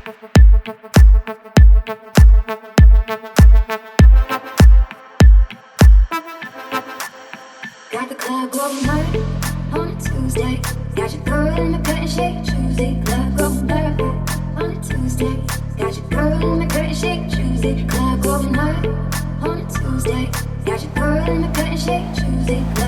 Got the club going hard on a Tuesday. Got your girl in the curtain shake Tuesday. Club going hard on a Tuesday. Got your girl in the curtain shake Tuesday. Club going hard on a Tuesday. Got your girl in the curtain shake Tuesday.